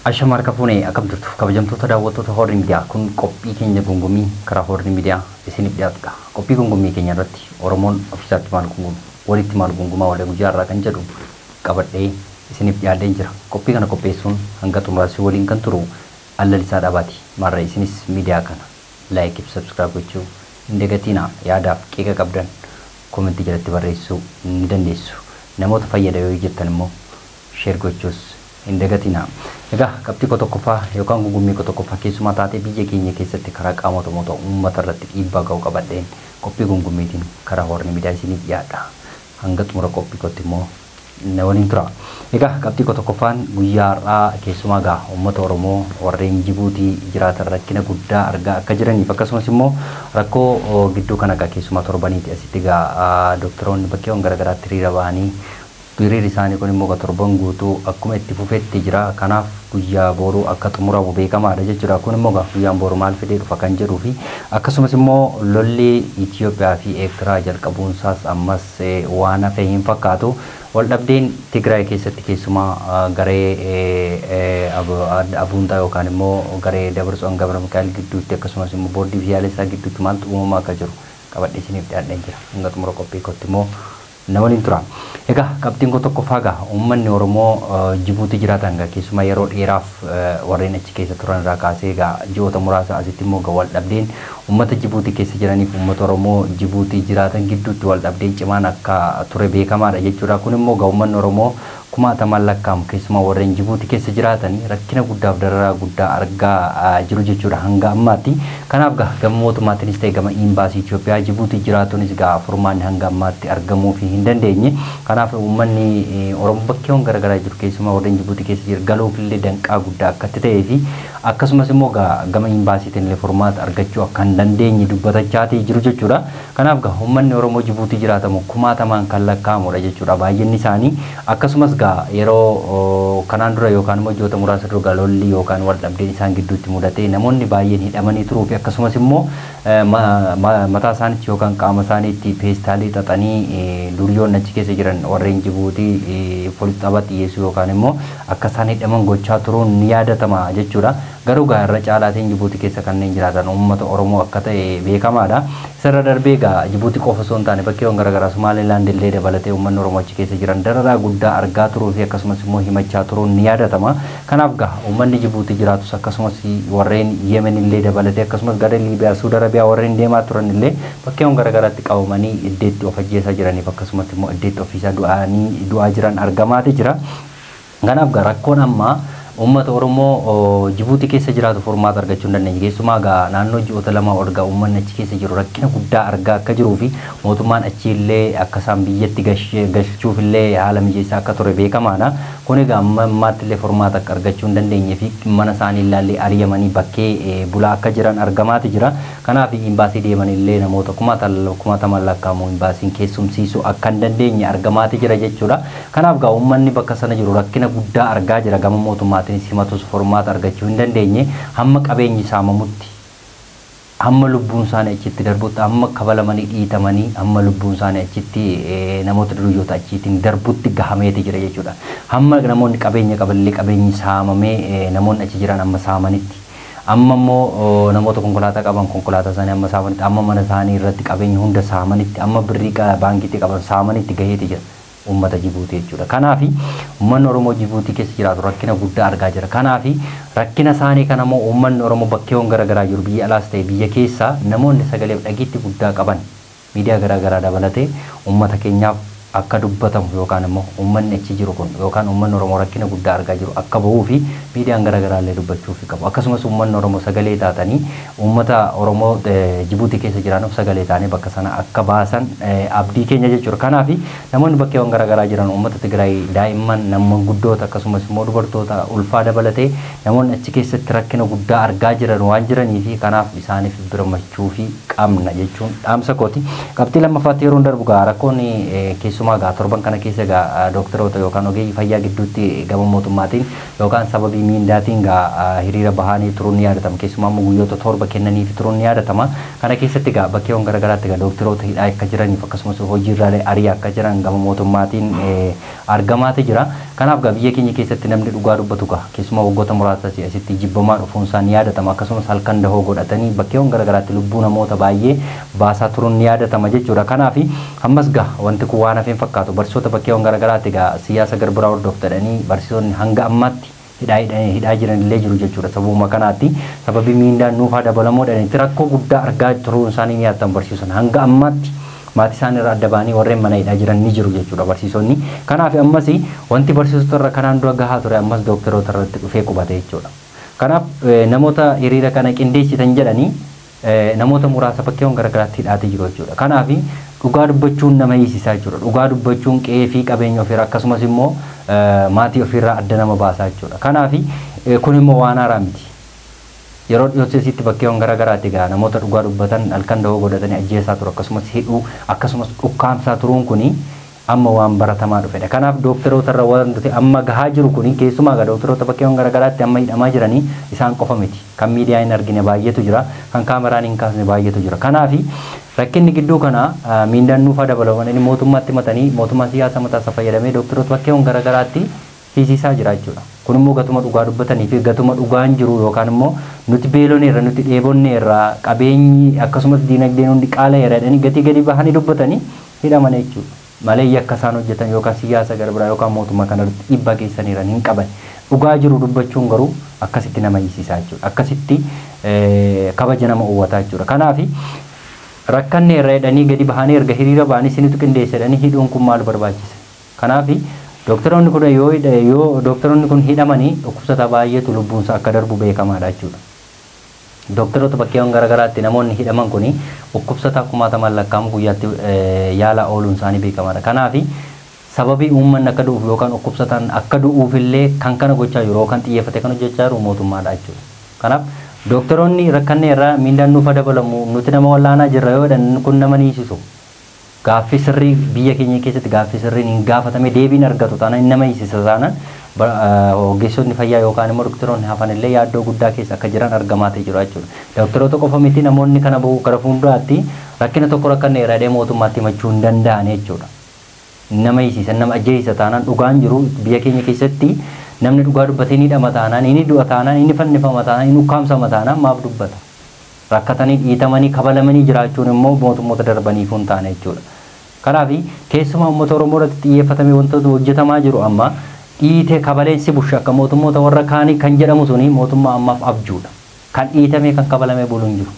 Ashamar Kapune akkam jirtu kabajamtoota daawwattoota Horri Miidiyaa kun qophii keenya gungumii karaa Horri Miidiyaa isiniif dhiyaatudha. Qophii gungumii keenya irratti Oromoon ofiisaatti maal gungumu walitti maal gungumaa walii guyyaa irraa kan jedhu qabadhee isiniif dhiyaadhee jira. Qophii kana qopheessuun hanga xumuraasii waliin kan turu Allalisaa Dhaabaati. Marra isinis miidiyaa kana like fi subscribe gochuu hin dagatinaa. Yaadaaf qeeqa qabdan komentii jalatti barreessuu ni dandeessu. Namoota fayyada yoo jettan immoo share gochuus hin dagatinaa. Egaa qabxii tokkoffaa yookaan gungumii tokkoffaa keessumaa taatee biyya keenya keessatti karaa qaamota mootummaa uummata irratti dhiibbaa ga'u qabadheen qophii gungumiitiin karaa Horri Miidiyaa isiniif dhiyaadha. Hanga xumura qophii kootti immoo na waliin tura. Egaa qabxii tokkoffaan guyyaa har'aa keessumaa gaa uummata Oromoo warreen Jibuutii jiraatan rakkina guddaa argaa akka jiraniif akkasumas immoo rakkoo gidduu kana gaa keessumaa torbaniiti asitti gaa doktoroonni bakkeewwan garaagaraatti hiriira bahanii hiriirri isaanii kun immoo torban guutuu akkuma itti fufetti jira. Kanaaf guyyaa booruu akka xumuramu beekamaadha jechuudha. Kun immoo guyyaan booruu maal fidee dhufa kan jedhuu fi akkasumas immoo lolli Itoophiyaa fi Eertiraa jalqabuun isaas ammas waan hafe hin fakkaatu. Wal dhabdeen Tigraay keessatti keessumaa garee abuuntaa yookaan immoo garee Dabarsoon Gabra Mikaa'el gidduutti akkasumas immoo boordii biyyaalessaa gidduutti maaltu uumamaa akka jiru qabadhee isiniif dhiyaadhee jira. Hanga xumura qophii kootti immoo na waliin tura. Egaa qabxiin tokkoffaa gaa uummanni Oromoo Jibuutii jiraatan gaa keessumaa yeroo dheeraaf warreen achi keessa turan irraa kaasee gaa ji'oota muraasa asitti immoo gaa wal dhabdeen uummata Jibuutii keessa jiraniif uummata Oromoo Jibuutii jiraatan gidduutti wal dhabdeen cimaan akka ture beekamaadha jechuudha. Kun immoo gaa uummanni Oromoo kumaatamaan lakkaa'amu keessumaa warreen Jibuutii keessa jiraatan rakkina guddaaf dararaa guddaa argaa jiru jechuudha hanga ammaatti. Kanaaf gaa gama mootummaatiinis ta'e gama imbaasii Itoophiyaa Jibuutii jiraatunis gaa furmaanni hanga ammaatti argamuu fi hin dandeenye. Kanaaf uummanni Oromoo bakkeewwan garaagaraa jiru keessumaa warreen Jibuutii keessa jiru galuuf illee danqaa guddaa akkatti ta'ee fi akkasumas immoo gama imbaasiitiin illee furmaata argachuu akka hin dandeenye dubbatachaatii jiru jechuudha. Kanaaf gaa uummanni Oromoo Jibuutii jiraatamu kumaatamaan kan lakkaa'amudha jechuudha baay'inni isaanii. Akkasumas yeroo kanaan dura yookaan immoo ji'oota muraasa dura lolli yookaan wal dhabdeen isaan gidduutti mudate namoonni baay'een hidhamanii turuu fi akkasumas immoo mataa isaaniitti yookaan qaama isaaniitti peestaalii xaxanii duriyoon achi keessa jiran warreen Jibuutii polis xaba xiyyeessuu yookaan immoo akka isaan hidhaman gochaa turuun ni yaadatama jechuudha. Garuu gaa irra caalaatiin Jibuutii keessa kanneen jiraatan uummata Oromoo akka ta'e beekamaadha. Isarra darbee gaa Jibuutii qofa osoo hin taane bakkeewwan garaagaraa Somaaliilaand illee dabalatee uummanni Oromoo achi keessa jiran dararaa guddaa argaa turuu fi akkasumas immoo himachaa turuun ni yaadatama. Kanaaf gaa uummanni Jibuutii jiraatus akkasumas warreen Yemen illee dabalatee akkasumas gara Liibiyaa Suudi Arabiyaa warreen deemaa turan illee bakkeewwan garaagaraatti qabamanii iddeetti of ajjeesaa jiraniif akkasumas immoo iddeetti ofiisaa du'aa jiran argamaati jira. Kanaaf gaa rakkoon ammaa uummata Oromoo Jibuutii keessa jiraatu furmaata argachuu hin dandeenye. Keessumaa gaa naannoo ji'oota lama ol gaa uummanni achi keessa jiru rakkina guddaa argaa akka jiruu fi mootummaan achi illee akka isaan biyyatti galchuuf illee haala mijeessaa akka ture beekamaadha. Kun egaa ammaatti illee furmaata akka argachuu hin dandeenye fi mana isaanii illee ari'amanii bakkee bulaa akka jiran argamaati jira. Kanaaf imbaasii deeman illee namoota kumaatamaan lakkaa'amu imbaasiin keessumsiisuu akka hin dandeenye argamaati jira jechuudha. Kanaaf gaa uummanni bakka sana jiru rakkina guddaa argaa jira gama mootummaa simatus formaata argachuu hin dandeenye hamma qabeenyi saamamutti hamma lubbuun isaanii achitti darbutti hamma kabalamanii dhiitamanii hamma lubbuun isaanii achitti namoota duriyyoota achiitiin darbutti gahameeti jira jechuudha. Hamma namoonni qabeenya qaballee qabeenyi saamamee namoonni achi jiran amma saamanitti amma immoo namoota konkolaataa qaban konkolaataa isaanii amma saamanitti amma mana isaanii irratti qabeenya hunda saamanitti amma birrii baankiitti qaban saamanitti gaheeti jira. Uummata Jibuutii jechuudha. Kanaaf uummanni Oromoo Jibuutii keessa jiraatu rakkina guddaa argaa jira. Kanaaf rakkina isaanii kana immoo uummanni Oromoo bakkeewwan garaagaraa jiru biyya alaas ta'e biyya keessaa namoonni sagalee dhageettii guddaa qaban miidiyaa garaagaraa dabalatee uummata keenyaaf akka dubbatamu yookaan immoo uummanni achi jiru kun yookaan uummanni Oromoo rakkina guddaa argaa jiru akka bahuu fi miidiyaan garaagaraa illee dubbachuu qabu. Akkasumas uummanni Oromoo sagalee taatanii uummata Oromoo Jibuutii keessa jiranuuf sagalee taanii bakka sana akka baasan abdii keenya jechuudha. Kanaaf namoonni bakkeewwan garaagaraa jiran uummata Tigraay daa'imman namoonni guddoota akkasumas immoo dubartoota ulfaa dabalatee namoonni achi keessatti rakkina guddaa argaa jiran waan jiraniif kanaaf isaaniif birmachuu fi qabna jechuun dhaamsa kooti. Qabxii lammaffaatti yeroo darbu gaa rakkoon keessumaa keessumaa gaa torban kana keessa gaa dooktaroota yookaan ogeeyyii fayyaa gidduutti gama mootummaatiin yookaan sababii miindaatiin gaa hiriira bahanii turuun ni yaadatama keessumaa guyyoota torba kennanii fi turuun ni yaadatama kana keessatti gaa bakkeewwan garaagaraatti gaa dooktaroota hidhaa akka jiraniif akkasumas hojiirraalee arii akka jiran gama mootummaatiin argamaati jira kanaaf gaa biyya keenya keessatti namni dhugaa dubbatu gaa keessumaa waggoota muraasa asitti jibbamaa dhufuun isaa ni yaadatama akkasumas halkan dahoo godhatanii bakkeewwan garaagaraatti lubbuu namoota baay'ee baasaa turuun ni yaadatama jechuudha kanaaf ammas gaa wanti kun waan hafeen fakkaatu barsiisota bakkeewwan garaagaraatti gaa siyaasa garbiraa hordoftanii barsiisonni hanga ammaatti hidhaa jiran illee jiru jechuudha sababuma kanaatti sababii miindaan nuufaa dabalamuudhaan rakkoo guddaa argaa turuun isaanii ni yaadatan barsiisan hanga ammaatti maatii isaanii irraa adda baanii warreen mana hidhaa jiran ni jiru jechuudha barsiisonni kanaaf ammas wanti barsiisota irra kanaan dura gahaa ture ammas dooktaroota irratti dhufee qubate jechuudha kanaaf namoota hiriira kana qindeessitan jedhanii namoota muraasa bakkeewwan garaagaraatti hidhaatee jiru jechuudha kanaaf dhugaa dubbachuun nama hiisisaa jechuudha dhugaa dubbachuun qe'ee fi qabeenya ofiirraa akkasumas immoo maatii ofiirraa adda nama baasaa jechuudha kanaaf kun immoo waan haaraa miti yeroo dhiyootti bakkeewwan garaagaraatti gaa namoota dhugaa dubbatan halkan dahoo godhatanii ajjeesaa turu akkasumas hidhuu akkasumas dhukkaamsaa turuun kuni amma waan baratamaa dhufedha kanaaf dooktaroota irra wanti amma gahaa jiru kuni keessumaa gaa dooktaroota bakkeewwan garaagaraatti amma hidhamaa jiranii isaan qofa miti kan miidiyaa hin argine baay'eetu jira kan kaameraan hin kaasne baay'eetu jira kanaaf rakkinni gidduu kana miindaan nuufaa dabalaman mootummaatti matanii mootummaan siyaasa mataasaa fayyadamee dooktaroota bakkeewwan garaagaraatti hiisisaa jira jechuudha kun immoo gatuma dhugaa dubbatanii fi gatuma dhugaan jiru yookaan immoo nuti beeloneerra nuti dheebonneerra qabeenyi akkasumas diinagdeen hundi qaalaa'eera jedhanii gatii gadi bahanii dubbatanii hidhaman jechuudha malee yakka isaan hojjetan yookaan siyaasa garbiraa yookaan mootummaa kanarratti dhiibbaa geessaniiran hin qaban dhugaa jiru dubbachuun garuu akkasitti nama hiisisaa jechuudha akkasitti kabaja nama uwwataa jechuudha kanaaf rakkanne irra jedhanii gadi bahanii erga hiriira bahanii isinitu qindeessa jedhanii hidhuun kun maal barbaachise kanaaf dooktaroonni kun yoo dooktaroonni kun hidhamanii dhukkubsataa baay'eetu lubbuunsa akka darbu beekamaadha jechuudha dooktaroota bakkeewwan garaagaraatti namoonni hidhaman kun dhukkubsataa kumaataman lakkaa'amu guyyaatti yaala ooluun isaanii beekamaadha kanaaf sababii uummanni akka du'uuf yookaan dhukkubsataan akka du'uufillee kan kana gochaa jiru yookaan xiyyeeffate kan hojjechaa jiru mootummaadha jechuudha kanaaf dooktaroonni rakkanne irraa miindaan nuufa dabalamu nuti nama wallaanaa jirra yoo jedhan kun nama hiisisu gaaffii sirrii biyya keenya keessatti gaaffii sirriin hin gaafatame deebiin argatu taanaan nama hiisisa taanaan ogeessonni fayyaa yookaan immoo dooktaroonni hafan illee yaaddoo guddaa keessa akka jiran argamaatee jiru jechuudha dooktaroota qofa miti namoonni kana gara fuulduraatti rakkina tokko rakkanne irraa dhee mootummaatti himachuu hin danda'an jechuudha nama hiisisa nama ajjeesa taanaan dhugaan jiru biyya keenya keessatti namni dhugaa dubbatee ni dhama taanaan inni du'a taanaan inni fannifama taanaan inni ukkaamsama taanaan maaf dubbata rakkatanii dhiitamanii kabalamanii jiraachuun immoo mootummoota darbaniif hin taane jechuudha kanaaf keessumaa uummata Oromoo irratti xiyyeeffatamee wantoota hojjetamaa jiru amma dhiitee kabaleensi busha akka mootummoota warra kaanii kan jedhamu suni mootummaa ammaaf abjuudha kan dhiitamee kan kabalamee bulu hin jiru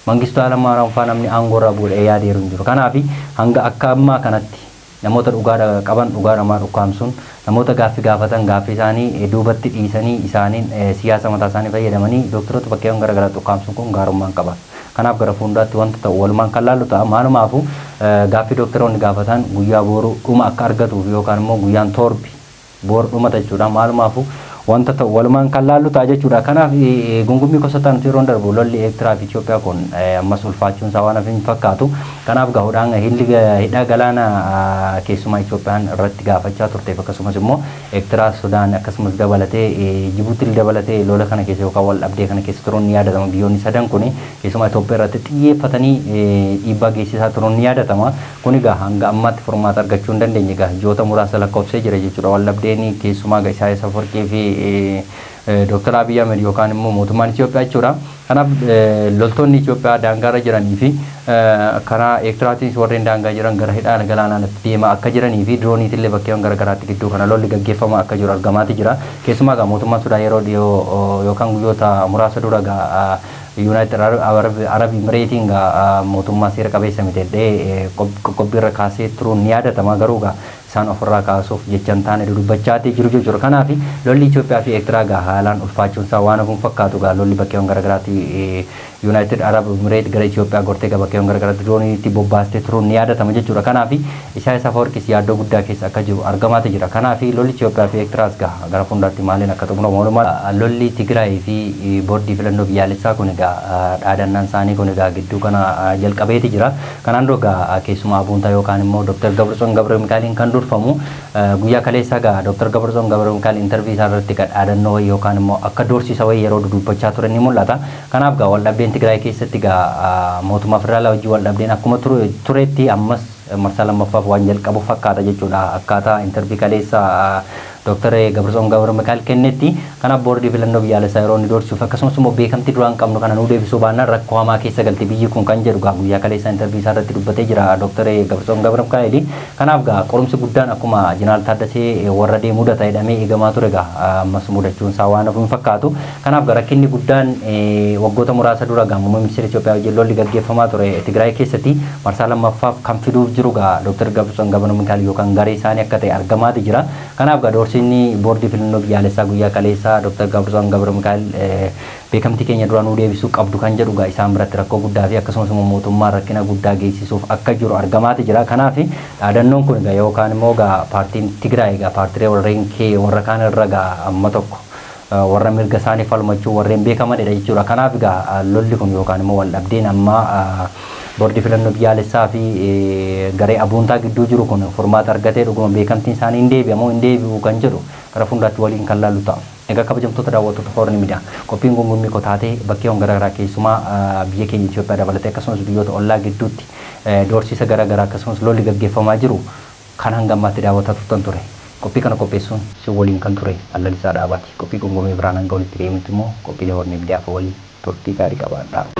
mangistuu Hayilamaariyaam fa'aa namni aangoo irraa buudhee yaadeeru hin jiru kanaaf hanga akka ammaa kanatti namoota dhugaa qaban dhugaa namaa dhukkaamsuun namoota gaaffii gaafatan gaaffii isaanii duubatti dhiisanii isaaniin siyaasa mataa isaanii fayyadamanii dooktaroota bakkeewwan garaagaraa dhukkaamsuun kun gaarummaan qaba kanaaf gara fuulduraatti wanta ta'u walumaan kan laallu ta'a maalumaafu gaaffii dooktaroonni gaafatan guyyaa booruu dhuma akka argatuuf yookaan immoo guyyaan torbi boor dhumata jechuudha maalumaafu wanta ta'u walumaan kan laallu ta'a jechuudha kanaaf gungummii kosataan nuti yeroo darbu lolli Eertiraa fi Itoophiyaa kun ammas ulfaachuun isaa waan hafe hin fakkaatu kanaaf gahuudhaan hidha galaana keessumaa Itoophiyaan irratti gaafachaa turteef akkasumas immoo Eertiraa Sudaan akkasumas dabalatee Jibuutti dabalatee lola kana keessa yookaan wal dhabdee kana keessa turuun ni yaadatama biyyoonni sadan kun keessumaa Itoophiyaa irratti xiyyeeffatanii dhiibbaa geessisaa turuun ni yaadatama kun egaa hanga ammaatti furmaata argachuu hin dandeenye egaa ji'oota muraasa lakkoofsee jira jechuudha wal dhabdeen keessumaa Isaayyaas Afwerqii fi Dr. Abiy Ahmed yookaan immoo mootummaan Itoophiyaa jechuudha. Kanaaf loltoonni Itoophiyaa daangaarra jiranii fi karaa Eertiraatiin warreen daangaa jiran gara hidha galaanaatti deemaa akka jiranii fi dirooniitillee bakkeewwan garaagaraatti gidduu kana lolli gaggeeffamaa akka jiru argamaati jira. Keessumaa gaa mootummaan Sudaan yeroo dhiyoo yookaan guyyoota muraasa dura gaa United Arab Emirates mootummaa seera qabeessa miti jedhee qophiirra kaasee turuun ni yaadatama garuu gaa isaan ofirraa kaasuuf jechan taane dudubbachaatee jiru jechuudha. Kanaaf lolli Itoophiyaa fi Eertiraa gaa haalaan ulfaachuun isaa waan kun fakkaatu gaa lolli bakkeewwan garaagaraatti United Arab Emirates gara Itoophiyaa gortee gaa bakkeewwan garaagaraatti drooniitti bobbaastee turuun ni yaadatama jechuudha. Kanaaf Isaayaas Afeworqis yaaddoo guddaa keessa akka jiru argamaatu jira. Kanaaf lolli Itoophiyaa fi Eertiraas gaa gara fuuldaatti maaliin akka xumuramu lolli Tigraay fi boordii filannoo biyyaalessaa kun egaa dhaadannaan isaanii kun egaa gidduu kana jalqabeeti jira. Kanaan dura keessumaa abuuntaa yookaan immoo Dr. Gabrson Gabramikaaliin kan durfamu guyyaa kaleessaa egaa Dr. Gabrson Gabramikaal intervii isaa irratti dhaadannoo yookaan immoo akka doorsisa wayii yeroo dudubbachaa turan ni mul'ata. Kanaaf egaa waldhabdeen Tigraay keessatti egaa mootummaa federaalaa wajjin waldhabdeen akkuma turetti ammas marsaa lammaffaaf waan jalqabu fakkaata jechuudha. Akkaataa intervii kaleessaa Dr. Gabrson Gabramikaal kennetti kanaaf boordii filannoo biyyaalessaa yeroo inni doorsuuf akkasumas immoo beekamtii duraan qabnu kana nuu deebisuu baannaan rakkoo hamaa keessa galti biyyi kun kan jedhu guyyaa kaleessaa intervii isaa irratti dubbatee jira Dr. Gabrson Gabramikaal. Kanaaf qorumsi guddaan akkuma Jeneraal Taaddasee warra mudata jedhamee eegamaa ture ammas mudachuun isaa waan hin fakkaatu. Kanaaf rakkinni guddaan waggoota muraasa dura muummee ministeera Itoophiyaa wajjin lolli gaggeeffamaa ture Tigraay keessatti marsaa lammaffaaf kan fiduuf jiru Dr. Gabrson Gabramikaal yookaan garee isaanii akka ta'e argamaati jira. Kanaaf doorsinni boordii filannoo biyyaalessaa guyyaa kaleessaa Dr. Gabrson Gabramikaal beekamtii keenya duraan nuu deebisuu qabdu kan jedhu isaan biratti rakkoo guddaa fi akkasumas mootummaa rakkina guddaa geessisuuf akka jiru argamaati jira. Kanaaf dhaadannoon kun yookaan immoo paartiin Tigraay paartilee warreen warra kaan irra amma tokko warra mirga isaanii falmachuu warreen beekamanidha jechuudha. Kanaaf lolli kun yookaan immoo waldhabdeen amma boordii filannoo biyyaalessaa fi garee abuuntaa gidduu jiru kun furmaata argatee dhuguma beekamtiin isaanii hin deebi'u kan jedhu gara fuuldaatti waliin kan laallu ta'a. Egaa kabajamtoota daawwattoota Horn Miidiyaa qophiin gongommii kotaatee bakkeewwan garaagaraa keessumaa biyya keenya Itoophiyaa dabalatee akkasumas biyyoota ollaa gidduutti doorsisa garaagaraa akkasumas lolli gaggeeffamaa jiru kan hanga ammaatti daawwataa turtan ture. Qophii kana qopheessuun si waliin kan ture Allalisaa Dhaabaati. Qophii gongommii biraan hanga walitti deemutti immoo qophiilee Horn Miidiyaaf waliin turtii gaarii qabaadhaa.